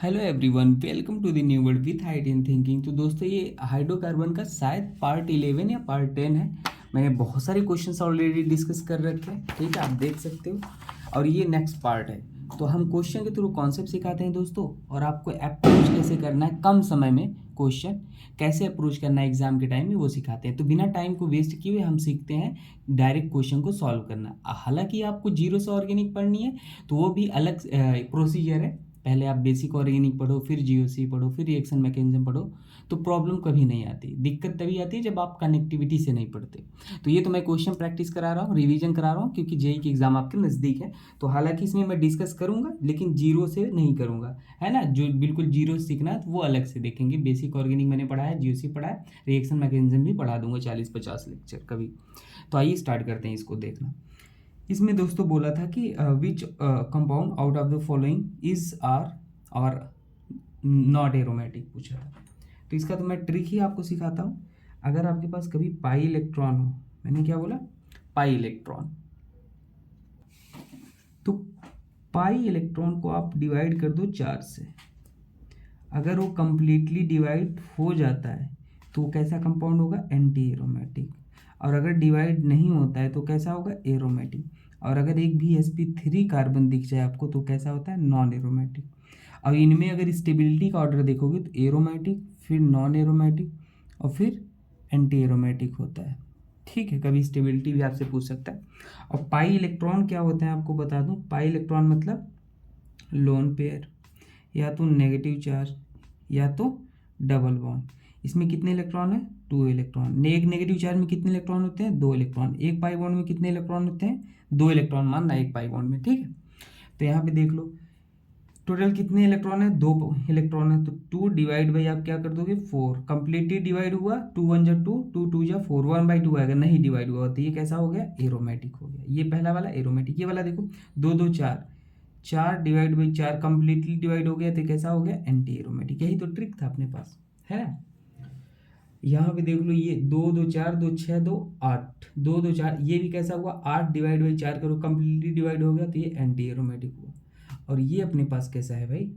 Hello everyone, welcome to the new world with hydrogen thinking. तो दोस्तों, ये hydrocarbon का शायद पार्ट 11 या पार्ट 10 है। मैंने बहुत सारे क्वेश्चंस ऑलरेडी डिस्कस कर रखे हैं, ठीक है, आप देख सकते हो। और ये नेक्स्ट पार्ट है। तो हम क्वेश्चन के थ्रू कॉन्सेप्ट सिखाते हैं दोस्तों, और आपको अप्रोच कैसे करना है कम समय में, क्वेश्चन कैसे अप्रोच करना है एग्जाम के टाइम में, वो सिखाते हैं। तो बिना टाइम को वेस्ट किए हुए हम सीखते हैं डायरेक्ट क्वेश्चन को सॉल्व करना। हालांकि आपको जीरो से ऑर्गेनिक पढ़नी है तो वो भी अलग प्रोसीजर है। पहले आप बेसिक ऑर्गेनिक पढ़ो, फिर जीओसी पढ़ो, फिर रिएक्शन मैकेनिज्म पढ़ो, तो प्रॉब्लम कभी नहीं आती। दिक्कत तभी आती है जब आप कनेक्टिविटी से नहीं पढ़ते। तो ये तो मैं क्वेश्चन प्रैक्टिस करा रहा हूँ, रिवीजन करा रहा हूँ, क्योंकि जेई की एग्जाम आपके नज़दीक है। तो हालांकि इसमें मैं डिस्कस करूंगा, लेकिन जीरो से नहीं करूंगा, है ना। जो बिल्कुल जीरो से सीखना है तो वो अलग से देखेंगे। बेसिक ऑर्गेनिक मैंने पढ़ा है, जीओसी पढ़ा है, रिएक्शन मैकेनिज्म भी पढ़ा दूंगा 40-50 लेक्चर कभी। तो आइए स्टार्ट करते हैं इसको देखना। इसमें दोस्तों बोला था कि which compound out of the following is are और नॉट एरोमेटिक पूछा था। तो इसका तो मैं ट्रिक ही आपको सिखाता हूँ। अगर आपके पास कभी पाई इलेक्ट्रॉन हो, मैंने क्या बोला, पाई इलेक्ट्रॉन, तो पाई इलेक्ट्रॉन को आप डिवाइड कर दो 4 से। अगर वो कंप्लीटली डिवाइड हो जाता है तो वो कैसा कंपाउंड होगा, एंटी एरोमेटिक। और अगर डिवाइड नहीं होता है तो कैसा होगा, एरोमेटिक। और अगर एक भी sp3 कार्बन दिख जाए आपको तो कैसा होता है, नॉन एरोमेटिक। और इनमें अगर स्टेबिलिटी का ऑर्डर देखोगे तो एरोमेटिक, फिर नॉन एरोमेटिक, और फिर एंटी एरोमेटिक होता है। ठीक है, कभी स्टेबिलिटी भी आपसे पूछ सकता है। और पाई इलेक्ट्रॉन क्या होता है आपको बता दूं। पाई इलेक्ट्रॉन मतलब लोन पेयर, या तो नेगेटिव चार्ज, या तो डबल बॉन्ड। इसमें कितने इलेक्ट्रॉन है, 2 इलेक्ट्रॉन। एक नेगेटिव चार्ज में कितने इलेक्ट्रॉन होते हैं, 2 इलेक्ट्रॉन। एक पाई बॉन्ड में कितने इलेक्ट्रॉन होते हैं, 2 इलेक्ट्रॉन मानना एक पाई बॉन्ड में, ठीक है। तो यहाँ पे देख लो टोटल कितने इलेक्ट्रॉन है, 2 इलेक्ट्रॉन है। तो 2 डिवाइड बाई आप क्या कर दोगे, 4। कंप्लीटली डिवाइड हुआ, 2 1 जा 2, 2 2 जा 4, 1/2 आएगा। नहीं डिवाइड हुआ तो ये कैसा हो गया, एरोमेटिक हो गया। ये पहला वाला एरोमेटिक। ये वाला देखो 2 2 4, 4 डिवाइड बाई 4 कंप्लीटली डिवाइड हो गया तो कैसा हो गया, एंटी एरोमेटिक। यही तो ट्रिक था अपने पास, है ना। यहाँ पे देख लो, ये 2 2 4, 2 6 2 8, 2 2 4, ये भी कैसा हुआ, 8 डिवाइड बाई 4 करो, कंप्लीटली डिवाइड हो गया तो ये एंटी एरोमेटिक हुआ। और ये अपने पास कैसा है भाई,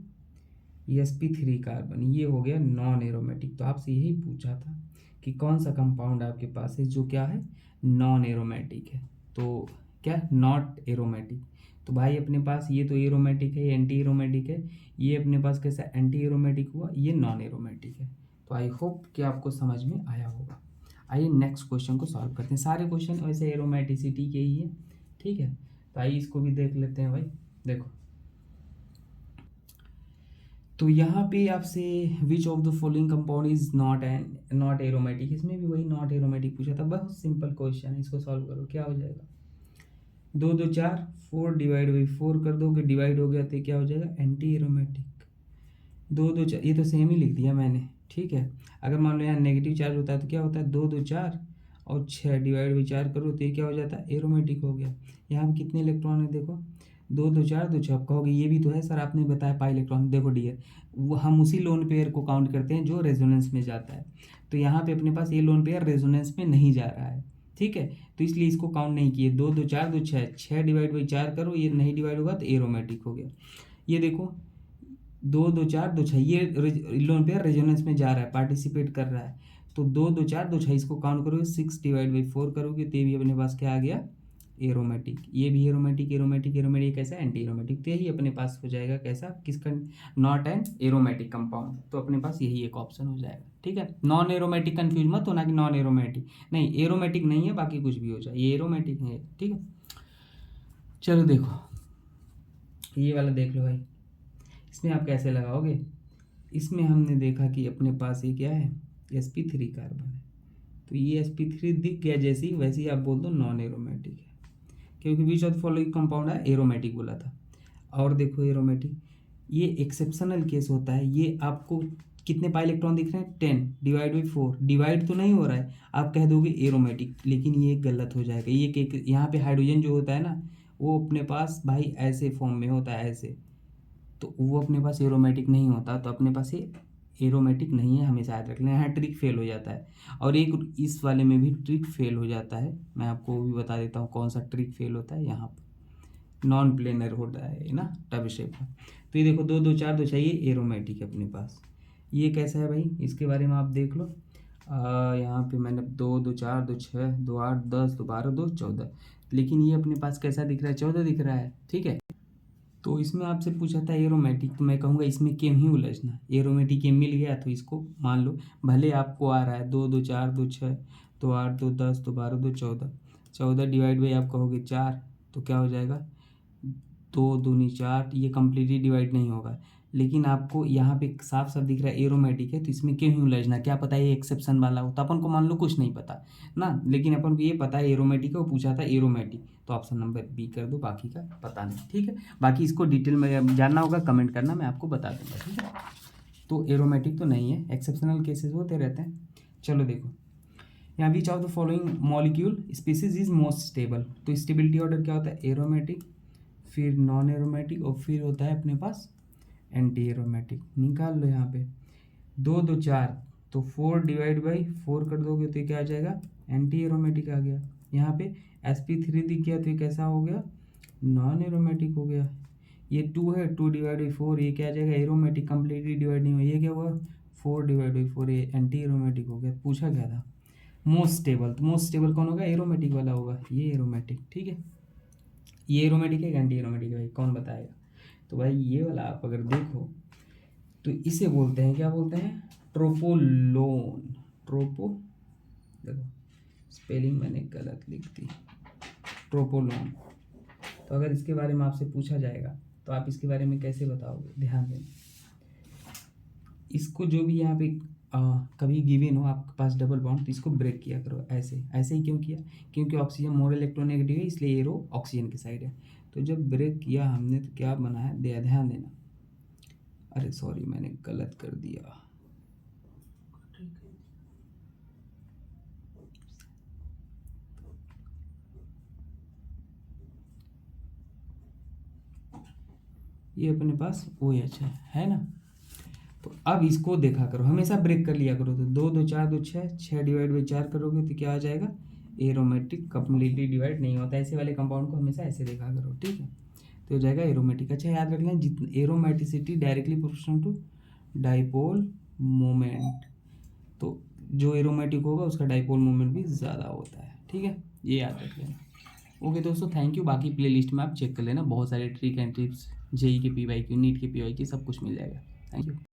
sp3 कार्बन, ये हो गया नॉन एरोमेटिक। तो आपसे यही पूछा था कि कौन सा कंपाउंड आपके पास है जो क्या है, नॉन एरोमेटिक है। तो क्या, नॉट एरोमेटिक। तो भाई अपने पास ये तो एरोमेटिक है, एंटी एरोमेटिक है। ये अपने पास कैसा एंटी एरोमेटिक हुआ, ये नॉन एरोमेटिक है। तो आई होप कि आपको समझ में आया होगा। आइए नेक्स्ट क्वेश्चन को सॉल्व करते हैं। सारे क्वेश्चन वैसे एरोमेटिसिटी के ही है, ठीक है। तो आइए इसको भी देख लेते हैं भाई। देखो, तो यहाँ पे आपसे which of the following compound is not aromatic, इसमें भी वही नॉट एरोमेटिक पूछा था। बहुत सिंपल क्वेश्चन है, इसको सॉल्व करो, क्या हो जाएगा, 2 2 4, 4 डिवाइड बाई 4 कर दोगे, डिवाइड हो गया तो क्या हो जाएगा, एंटी एरोमेटिक। 2 2 4, ये तो सेम ही लिख दिया मैंने, ठीक है। अगर मान लो यहाँ नेगेटिव चार्ज होता है तो क्या होता है, 2 2 4 और 6 डिवाइड बाई 4 करो तो ये क्या हो जाता है, एरोमेटिक हो गया। यहाँ पे कितने इलेक्ट्रॉन है, देखो 2 2 4 2 6। आप कहोगे ये भी तो है सर, आपने बताया पाई इलेक्ट्रॉन। देखो डियर, वो हम उसी लोन पेयर को काउंट करते हैं जो रेजोनेंस में जाता है। तो यहाँ पे अपने पास ये लोन पेयर रेजोनेंस में नहीं जा रहा है, ठीक है। तो इसलिए इसको काउंट नहीं किए। 2 2 4 2 6, 6 डिवाइड बाई 4 करो, ये नहीं डिवाइड होगा तो एरोमेटिक हो गया। ये देखो 2 2 4 2 6, ये लोन पेयर रेजोनेंस में जा रहा है, पार्टिसिपेट कर रहा है। तो 2 2 4 2 6 इसको काउंट करोगे, 6 डिवाइड बाई 4 करोगे तो ये भी अपने पास क्या आ गया, एरोमेटिक। ये भी एरोमेटिक, एरोमेटिक एरोमेटिक कैसा, एंटी एरोमेटिक। तो यही अपने पास हो जाएगा कैसा, किसका, नॉट एन एरोमेटिक कंपाउंड। तो अपने पास यही एक ऑप्शन हो जाएगा, ठीक है। नॉन एरोमेटिक कंफ्यूज मत होना कि नॉन एरोमेटिक, नहीं एरोमेटिक नहीं है, बाकी कुछ भी हो जाए, ये एरोमेटिक है, ठीक है। चलो देखो, ये वाला देख लो भाई, इसमें आप कैसे लगाओगे। इसमें हमने देखा कि अपने पास ये क्या है, sp3 कार्बन है। तो ये sp3 दिख गया जैसे ही, वैसे ही आप बोल दो नॉन एरोमेटिक है, क्योंकि बीच ऑफ फॉलोइंग कंपाउंड है, एरोमेटिक बोला था। और देखो एरोमेटिक, ये एक्सेप्शनल केस होता है। ये आपको कितने पाई इलेक्ट्रॉन दिख रहे हैं, 10 डिवाइड बाई 4, डिवाइड तो नहीं हो रहा है, आप कह दोगे एरोमेटिक, लेकिन ये गलत हो जाएगा। ये यहाँ पे हाइड्रोजन जो होता है ना, वो अपने पास भाई ऐसे फॉर्म में होता है, ऐसे, तो वो अपने पास एरोमेटिक नहीं होता। तो अपने पास ये एरोमेटिक नहीं है, हमेशा याद रख लें। यहाँ ट्रिक फेल हो जाता है, और एक इस वाले में भी ट्रिक फेल हो जाता है। मैं आपको वो भी बता देता हूँ कौन सा ट्रिक फेल होता है। यहाँ पर नॉन प्लेनर होता है ना, टब शेप में। तो तो ये देखो 2 2 4 2 6 ये एरोमेटिक है अपने पास। ये कैसा है भाई, इसके बारे में आप देख लो। यहाँ पे मैंने 2 2 4 2 6 2 8 10 2 12 2 14, लेकिन ये अपने पास कैसा दिख रहा है, 14 दिख रहा है, ठीक है। तो इसमें आपसे पूछा था एरोमेटिक, तो मैं कहूँगा इसमें केम ही उलझना, एरोमेटिक केम मिल गया तो इसको मान लो। भले आपको आ रहा है 2 2 4 2 6 2 8 2 10 2 12 2 14, 14 डिवाइड बाई आप कहोगे 4, तो क्या हो जाएगा 2 दूनी 4, ये कम्प्लीटली डिवाइड नहीं होगा। लेकिन आपको यहाँ पे साफ साफ दिख रहा है एरोमेटिक है, तो इसमें क्यों ही उलझना, क्या पता ये एक्सेप्शन वाला हो, तो अपन को मान लो कुछ नहीं पता ना, लेकिन अपन को ये पता है एरोमेटिक है, वो पूछा था एरोमेटिक, तो ऑप्शन नंबर बी कर दो, बाकी का पता नहीं, ठीक है। बाकी इसको डिटेल में जानना होगा कमेंट करना, मैं आपको बता दूंगा, ठीक है। तो एरोमेटिक तो नहीं है, एक्सेप्शनल केसेस होते रहते हैं। चलो देखो यहाँ which of the following molecule species is most stable, तो स्टेबिलिटी ऑर्डर क्या होता है, एरोमेटिक, फिर नॉन एरोमेटिक, और फिर होता है अपने पास एंटी एरोमेटिक। निकाल लो यहाँ पे 2 2 4, तो 4 डिवाइड बाई 4 कर दोगे तो ये क्या आ जाएगा, एंटी एरोमेटिक आ गया। यहाँ पे sp3 दिख गया तो ये कैसा हो गया, नॉन एरोमेटिक हो गया। ये 2 है, 2 डिवाइड बाई 4, ये क्या आ जाएगा, एरोमेटिक, कम्प्लीटली डिवाइड नहीं हुआ, ये क्या हुआ 4 डिवाइड बाई 4, ये एंटी एरोमेटिक हो गया। पूछा क्या था मोस्ट स्टेबल, तो मोस्ट स्टेबल कौन होगा, एरोमेटिक वाला होगा, ये एरोमेटिक, ठीक है। ये एरोमेटिक है एंटी एरोमेटिक है भाई, कौन बताएगा। तो भाई ये वाला आप अगर देखो तो इसे बोलते हैं, क्या बोलते हैं, ट्रोपोलोन। ट्रोपो, देखो स्पेलिंग मैंने गलत लिख दी, ट्रोपोलोन। तो अगर इसके बारे में आपसे पूछा जाएगा तो आप इसके बारे में कैसे बताओगे, ध्यान देना। इसको जो भी यहाँ पे कभी गिवन हो आपके पास डबल बॉन्ड, तो इसको ब्रेक किया करो, ऐसे ऐसे ही क्यों किया, क्योंकि ऑक्सीजन मोर इलेक्ट्रोनेगेटिव है, इसलिए एरो ऑक्सीजन की साइड है। तो जब ब्रेक किया हमने तो क्या बना है, ध्यान देना। अरे सॉरी मैंने गलत कर दिया, ये अपने पास OH है ना। तो अब इसको देखा करो, हमेशा ब्रेक कर लिया करो। तो 2 2 4 2 6, 6 डिवाइड बाई 4 करोगे तो क्या आ जाएगा, एरोमेटिक, कम्प्लीटली डिवाइड नहीं होता, ऐसे वाले कंपाउंड को हमेशा ऐसे देखा करो, ठीक है। तो हो जाएगा एरोमेटिक। अच्छा याद रख लें, जितनी aromaticity directly proportional to dipole moment, तो जो एरोमेटिक होगा उसका डाइपोल मोमेंट भी ज़्यादा होता है, ठीक है, ये याद रख लेना। ओके दोस्तों, थैंक यू। बाकी प्ले लिस्ट में आप चेक कर लेना, बहुत सारे ट्रिक एंड टिप्स, जेई के PYQ, नीट के PYQ सब कुछ मिल जाएगा। Thank you.